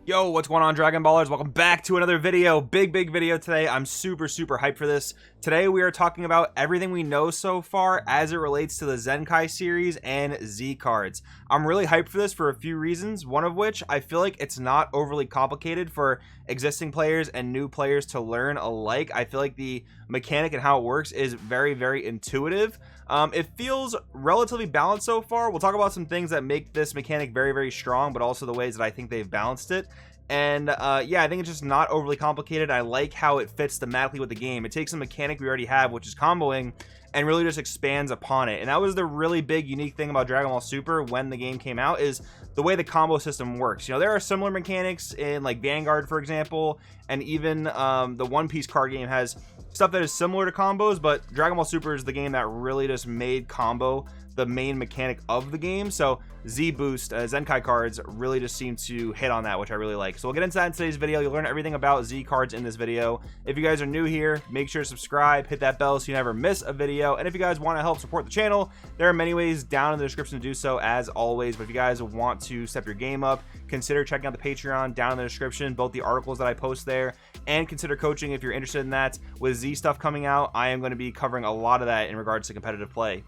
Yo, what's going on, Dragon Ballers? Welcome back to another video. Big video today. I'm super hyped for this. Today we are talking about everything we know so far as it relates to the Zenkai series and Z cards. I'm really hyped for this for a few reasons, one of which I feel like it's not overly complicated for existing players and new players to learn alike. I feel like the mechanic and how it works is very intuitive. It feels relatively balanced so far. We'll talk about some things that make this mechanic very strong, but also the ways that I think they've balanced it. And yeah, I think it's just not overly complicated. I like how it fits thematically with the game. It takes a mechanic we already have, which is comboing, and really just expands upon it. And that was the really big unique thing about Dragon Ball Super when the game came out, is the way the combo system works. You know, there are similar mechanics in like Vanguard, for example, and even the One Piece card game has stuff that is similar to combos, but Dragon Ball Super is the game that really just made combo the main mechanic of the game. So Z Boost, Zenkai cards really just seem to hit on that, which I really like. So we'll get into that in today's video. You'll learn everything about Z cards in this video. If you guys are new here, make sure to subscribe, hit that bell so you never miss a video. And if you guys want to help support the channel, there are many ways down in the description to do so, as always. But if you guys want to step your game up, consider checking out the Patreon down in the description, both the articles that I post there, and consider coaching if you're interested in that. With Z stuff coming out, I am going to be covering a lot of that in regards to competitive play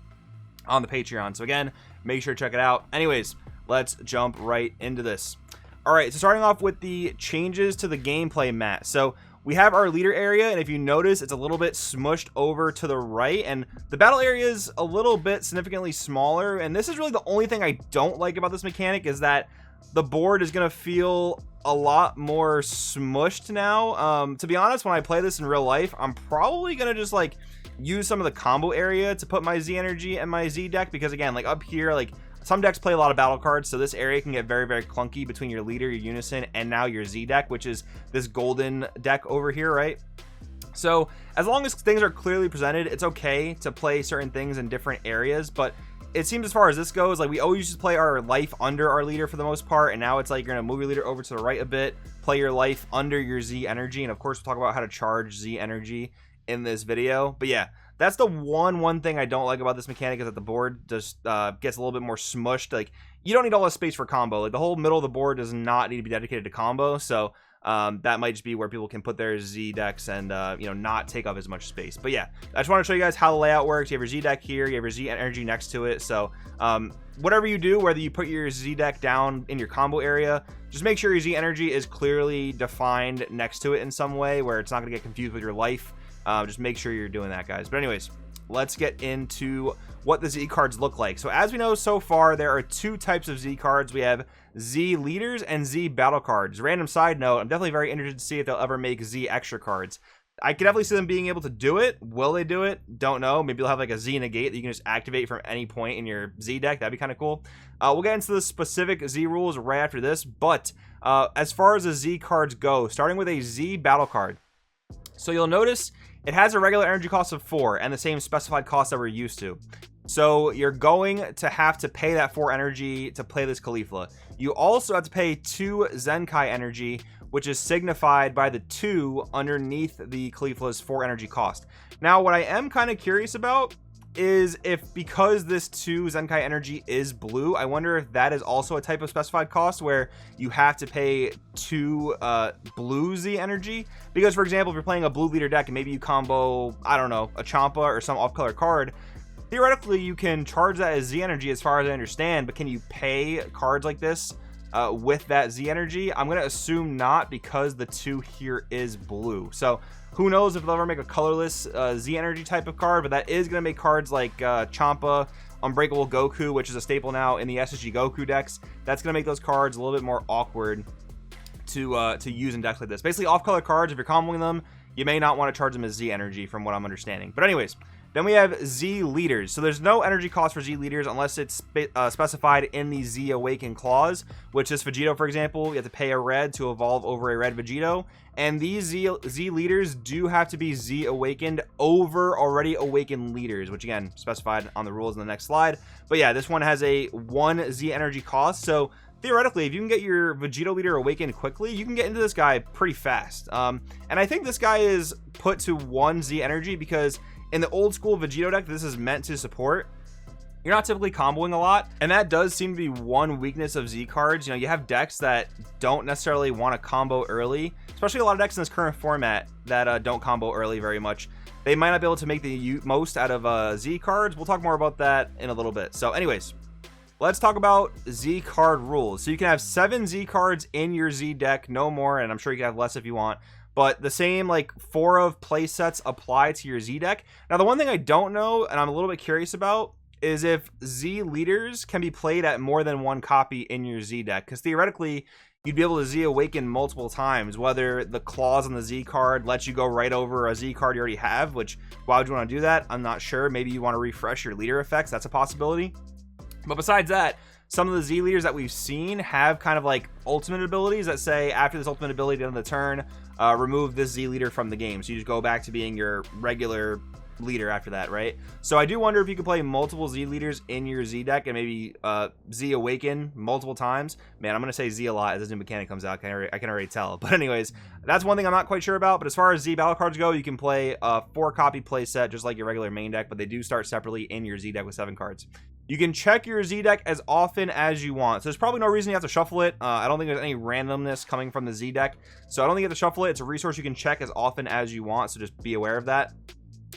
on the Patreon. So again, make sure to check it out. Anyways, let's jump right into this. All right, so starting off with the changes to the gameplay mat. So we have our leader area, and if you notice, it's a little bit smushed over to the right, and the battle area is a little bit significantly smaller. And this is really the only thing I don't like about this mechanic, is that the board is going to feel a lot more smushed now. To be honest, when I play this in real life, I'm probably going to just like use some of the combo area to put my Z energy and my Z deck, because again, like up here, like some decks play a lot of battle cards, so this area can get very clunky between your leader, your unison, and now your Z deck, which is this golden deck over here, right? So as long as things are clearly presented, it's okay to play certain things in different areas. But it seems as far as this goes, like we always used to play our life under our leader for the most part, and now it's like you're gonna move your leader over to the right a bit, play your life under your Z energy, and of course we'll talk about how to charge Z energy in this video. But yeah, that's the one thing I don't like about this mechanic, is that the board just gets a little bit more smushed. Like, you don't need all this space for combo. Like, the whole middle of the board does not need to be dedicated to combo. So that might just be where people can put their Z decks and you know, not take up as much space. But yeah, I just want to show you guys how the layout works. You have your Z deck here, you have your Z energy next to it. So whatever you do, whether you put your Z deck down in your combo area, just make sure your Z energy is clearly defined next to it in some way where it's not going to get confused with your life. Just make sure you're doing that, guys. But anyways, let's get into what the Z cards look like. So as we know so far, there are two types of Z cards. We have Z leaders and Z battle cards. Random side note, I'm definitely very interested to see if they'll ever make Z extra cards. I could definitely see them being able to do it. Will they do it? Don't know. Maybe they'll have like a Z negate that you can just activate from any point in your Z deck. That'd be kind of cool. We'll get into the specific Z rules right after this. But as far as the Z cards go, starting with a Z battle card. So you'll notice it has a regular energy cost of 4 and the same specified cost that we're used to. So you're going to have to pay that 4 energy to play this Caulifla. You also have to pay 2 Zenkai energy, which is signified by the 2 underneath the Caulifla's 4 energy cost. Now, what I am kind of curious about is if, because this 2 Zenkai energy is blue, I wonder if that is also a type of specified cost where you have to pay 2 blue Z energy. Because, for example, if you're playing a blue leader deck and maybe you combo, I don't know, a Champa or some off-color card, theoretically you can charge that as Z energy as far as I understand, but can you pay cards like this with that Z energy? I'm going to assume not, because the 2 here is blue. So who knows if they'll ever make a colorless Z energy type of card, but that is going to make cards like Champa, Unbreakable Goku, which is a staple now in the SSG Goku decks. That's going to make those cards a little bit more awkward to use in decks like this. Basically, off-color cards, if you're comboing them, you may not want to charge them as Z energy, from what I'm understanding. But anyways, then we have Z leaders. So there's no energy cost for Z leaders unless it's specified in the Z Awaken clause, which is Vegito, for example. You have to pay a red to evolve over a red Vegito. And these Z leaders do have to be Z Awakened over already awakened leaders, which again, specified on the rules in the next slide. But yeah, this one has a 1 Z energy cost. So theoretically, if you can get your Vegito leader awakened quickly, you can get into this guy pretty fast. And I think this guy is put to 1 Z energy because in the old school Vegito deck this is meant to support, you're not typically comboing a lot, and that does seem to be one weakness of Z cards. You know, you have decks that don't necessarily want to combo early, especially a lot of decks in this current format that don't combo early very much. They might not be able to make the most out of Z cards. We'll talk more about that in a little bit. So anyways, let's talk about Z card rules. So you can have 7 Z cards in your Z deck, no more, and I'm sure you can have less if you want. But the same like 4 of play sets apply to your Z deck. Now the one thing I don't know, and I'm a little bit curious about, is if Z leaders can be played at more than 1 copy in your Z deck. Because theoretically, you'd be able to Z awaken multiple times, whether the clause on the Z card lets you go right over a Z card you already have, which why would you want to do that? I'm not sure. Maybe you want to refresh your leader effects. That's a possibility. But besides that, some of the Z leaders that we've seen have kind of like ultimate abilities that say after this ultimate ability at the end of the turn, remove this Z leader from the game. So you just go back to being your regular leader after that, right? So I do wonder if you could play multiple Z leaders in your Z deck and maybe Z awaken multiple times. Man, I'm gonna say Z a lot as this new mechanic comes out. I can already tell. But anyways, that's one thing I'm not quite sure about. But as far as Z battle cards go, you can play a 4 copy play set just like your regular main deck, but they do start separately in your Z deck with 7 cards. You can check your Z deck as often as you want. So there's probably no reason you have to shuffle it. I don't think there's any randomness coming from the Z deck. So I don't think you have to shuffle it. It's a resource you can check as often as you want. So just be aware of that.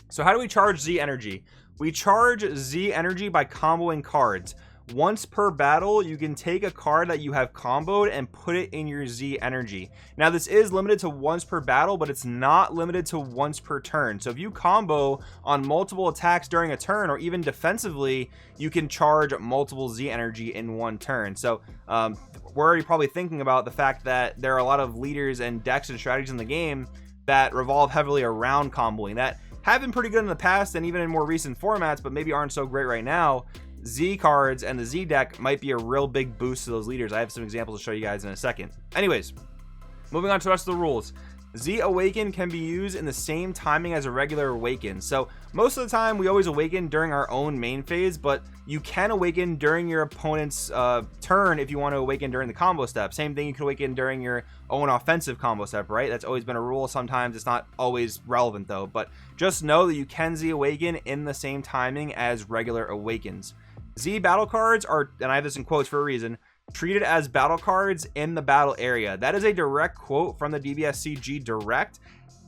So how do we charge Z energy? We charge Z energy by comboing cards. Once per battle, you can take a card that you have comboed and put it in your Z energy. Now this is limited to once per battle, but it's not limited to once per turn. So if you combo on multiple attacks during a turn, or even defensively, you can charge multiple Z energy in one turn. So we're already probably thinking about the fact that there are a lot of leaders and decks and strategies in the game that revolve heavily around comboing that have been pretty good in the past and even in more recent formats, but maybe aren't so great right now. Z cards and the Z deck might be a real big boost to those leaders. I have some examples to show you guys in a second. Anyways, moving on to the rest of the rules. Z awaken can be used in the same timing as a regular awaken. So most of the time we always awaken during our own main phase, but you can awaken during your opponent's turn if you want to awaken during the combo step. Same thing, you can awaken during your own offensive combo step, right? That's always been a rule. Sometimes it's not always relevant though, but just know that you can Z awaken in the same timing as regular awakens. Z battle cards are, and I have this in quotes for a reason, treated as battle cards in the battle area. That is a direct quote from the DBSCG Direct,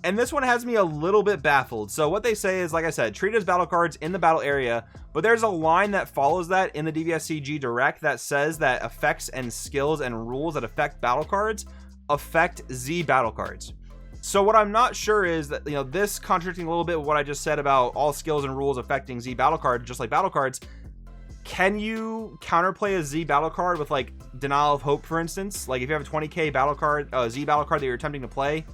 and this one has me a little bit baffled. So what they say is, like I said, treated as battle cards in the battle area, but there's a line that follows that in the DBSCG Direct that says that effects and skills and rules that affect battle cards affect Z battle cards. So what I'm not sure is that, you know, this contradicting a little bit with what I just said about all skills and rules affecting Z battle cards, just like battle cards. Can you counterplay a Z battle card with like Denial of Hope, for instance? Like if you have a 20k battle card, Z battle card that you're attempting to play,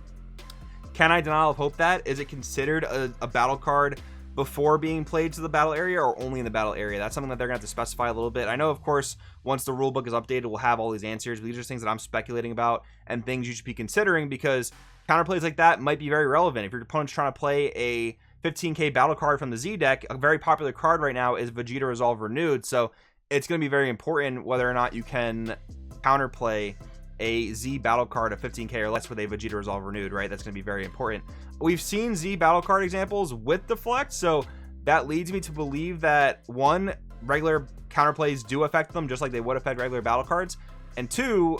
can I Denial of Hope that? Is it considered a battle card before being played to the battle area or only in the battle area? That's something that they're gonna have to specify a little bit. I know, of course, once the rulebook is updated, we'll have all these answers, but these are things that I'm speculating about and things you should be considering, because counterplays like that might be very relevant. If your opponent's trying to play a 15k battle card from the Z deck, a very popular card right now is Vegeta Resolve Renewed, so it's going to be very important whether or not you can counterplay a Z battle card of 15k or less with a Vegeta Resolve Renewed, right? That's going to be very important. We've seen Z battle card examples with Deflect, so that leads me to believe that one, regular counterplays do affect them just like they would affect regular battle cards, and two,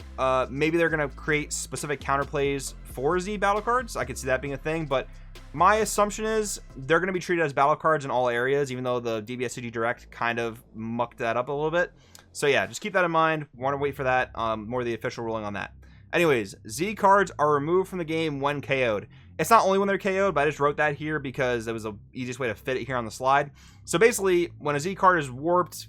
maybe they're going to create specific counterplays for Z battle cards. I could see that being a thing, but my assumption is they're going to be treated as battle cards in all areas, even though the DBSCG Direct kind of mucked that up a little bit. So yeah, just keep that in mind. Want to wait for that, more of the official ruling on that. Anyways, Z cards are removed from the game when KO'd. It's not only when they're KO'd, but I just wrote that here because it was the easiest way to fit it here on the slide. So basically, when a Z card is warped,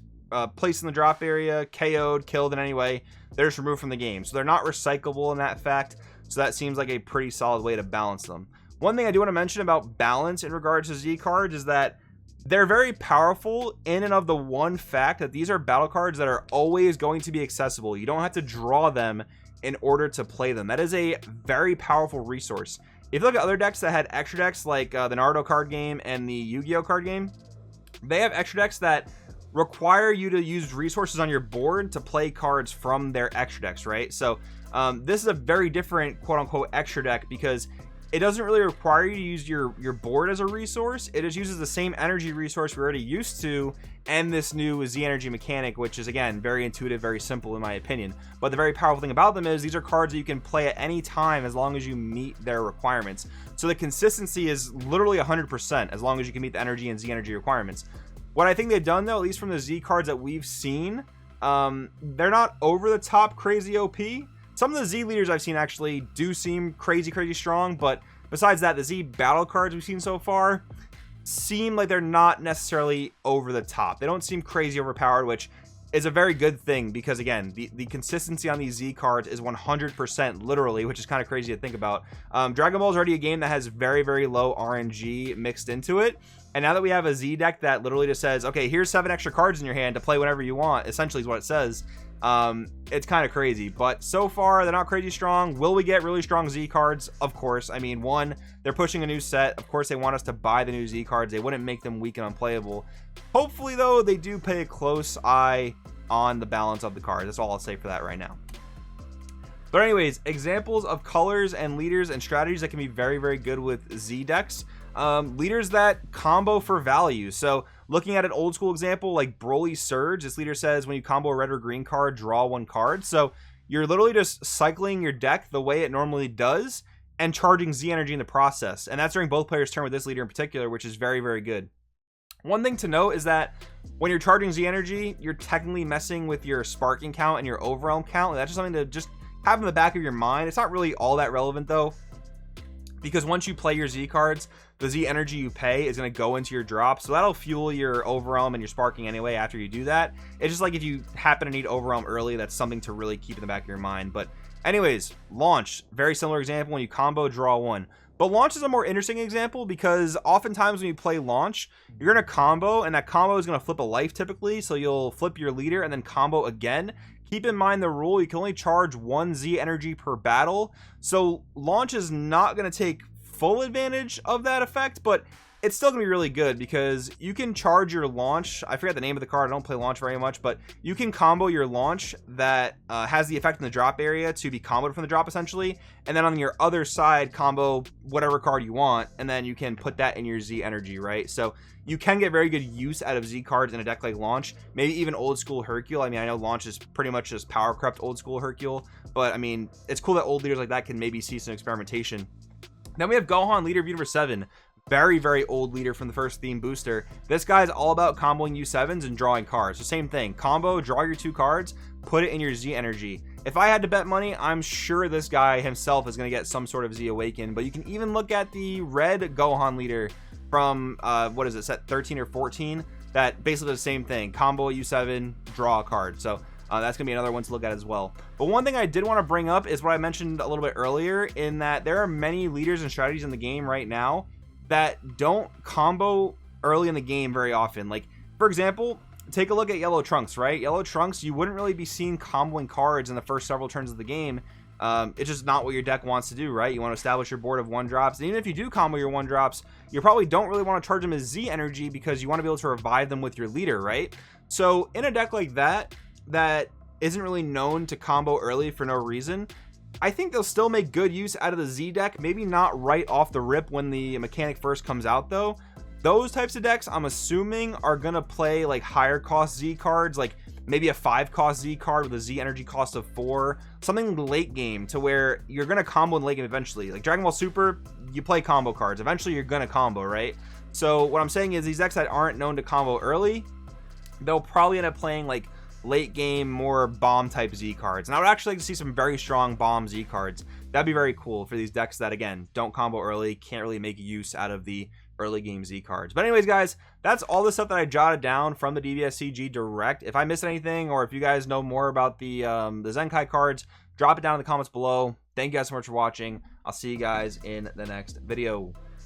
placed in the drop area, KO'd, killed in any way, they're just removed from the game. So they're not recyclable in that fact. So that seems like a pretty solid way to balance them. One thing I do want to mention about balance in regards to Z cards is that they're very powerful in and of the one fact that these are battle cards that are always going to be accessible. You don't have to draw them in order to play them. That is a very powerful resource. If you look at other decks that had extra decks like the Naruto card game and the Yu-Gi-Oh card game, they have extra decks that require you to use resources on your board to play cards from their extra decks, right? So this is a very different quote-unquote extra deck because it doesn't really require you to use your board as a resource. It just uses the same energy resource we're already used to, and this new Z energy mechanic, which is again very intuitive, very simple in my opinion. But the very powerful thing about them is these are cards that you can play at any time as long as you meet their requirements. So the consistency is literally 100% as long as you can meet the energy and Z energy requirements. What I think they've done though, at least from the Z cards that we've seen, they're not over the top crazy OP. Some of the Z leaders I've seen actually do seem crazy strong, but besides that, the Z battle cards we've seen so far seem like they're not necessarily over the top. They don't seem crazy overpowered, which is a very good thing, because again, the consistency on these Z cards is 100% literally, which is kind of crazy to think about. Dragon Ball is already a game that has very low RNG mixed into it, and now that we have a Z deck that literally just says, okay, here's 7 extra cards in your hand to play whenever you want, essentially is what it says. It's kind of crazy, but so far they're not crazy strong. Will we get really strong Z cards? Of course. I mean, one, they're pushing a new set. Of course they want us to buy the new Z cards. They wouldn't make them weak and unplayable. Hopefully though, they do pay a close eye on the balance of the cards. That's all I'll say for that right now. But anyways, examples of colors and leaders and strategies that can be very good with Z decks. Leaders that combo for value. So looking at an old school example like Broly Surge, this leader says when you combo a red or green card, draw 1 card. So you're literally just cycling your deck the way it normally does and charging Z energy in the process. And that's during both players' turn with this leader in particular, which is very good. One thing to note is that when you're charging Z energy, you're technically messing with your sparking count and your overwhelm count. And that's just something to just have in the back of your mind. It's not really all that relevant though, because once you play your Z cards, the Z energy you pay is going to go into your drop, so that'll fuel your overwhelm and your sparking anyway after you do that. It's just like if you happen to need overwhelm early, that's something to really keep in the back of your mind. But anyways, launch, very similar example. When you combo, draw 1. But launch is a more interesting example, because oftentimes when you play launch, you're going to combo, and that combo is going to flip a life typically, so you'll flip your leader and then combo again. Keep in mind the rule, you can only charge 1 Z energy per battle, so launch is not going to take full advantage of that effect, but it's still gonna be really good because you can charge your launch. I forget the name of the card, I don't play launch very much, but you can combo your launch that has the effect in the drop area to be comboed from the drop essentially, and then on your other side combo whatever card you want, and then you can put that in your Z energy, right? So you can get very good use out of Z cards in a deck like launch, maybe even old school Hercule. I mean, I know launch is pretty much just power corrupt old school Hercule, but I mean, it's cool that old leaders like that can maybe see some experimentation. Then we have Gohan, leader of Universe 7. Very old leader from the first theme booster. This guy's all about comboing U7s and drawing cards. So same thing, combo, draw your 2 cards, put it in your Z energy. If I had to bet money, I'm sure this guy himself is going to get some sort of Z Awaken. But you can even look at the red Gohan leader from what is it, set 13 or 14, that basically does the same thing, combo U7, draw a card. So that's gonna be another one to look at as well. But one thing I did want to bring up is what I mentioned a little bit earlier, in that there are many leaders and strategies in the game right now that don't combo early in the game very often. Like, for example, take a look at Yellow Trunks, right? Yellow Trunks, you wouldn't really be seeing comboing cards in the first several turns of the game. It's just not what your deck wants to do, right? You want to establish your board of 1-drops. And even if you do combo your 1-drops, you probably don't really want to charge them as Z energy because you want to be able to revive them with your leader, right? So in a deck like that, that isn't really known to combo early for no reason, I think they'll still make good use out of the Z deck. Maybe not right off the rip when the mechanic first comes out though. Those types of decks, I'm assuming, are gonna play like higher cost Z cards, like maybe a 5-cost Z card with a Z energy cost of 4, something late game to where you're gonna combo in late game eventually. Like Dragon Ball Super, you play combo cards, eventually you're gonna combo, right? So what I'm saying is these decks that aren't known to combo early, they'll probably end up playing like late game, more bomb type Z cards. And I would actually like to see some very strong bomb Z cards. That'd be very cool for these decks that, again, don't combo early, can't really make use out of the early game Z cards. But anyways, guys, that's all the stuff that I jotted down from the DBSCG Direct. If I missed anything, or if you guys know more about the Zenkai cards, drop it down in the comments below. Thank you guys so much for watching. I'll see you guys in the next video.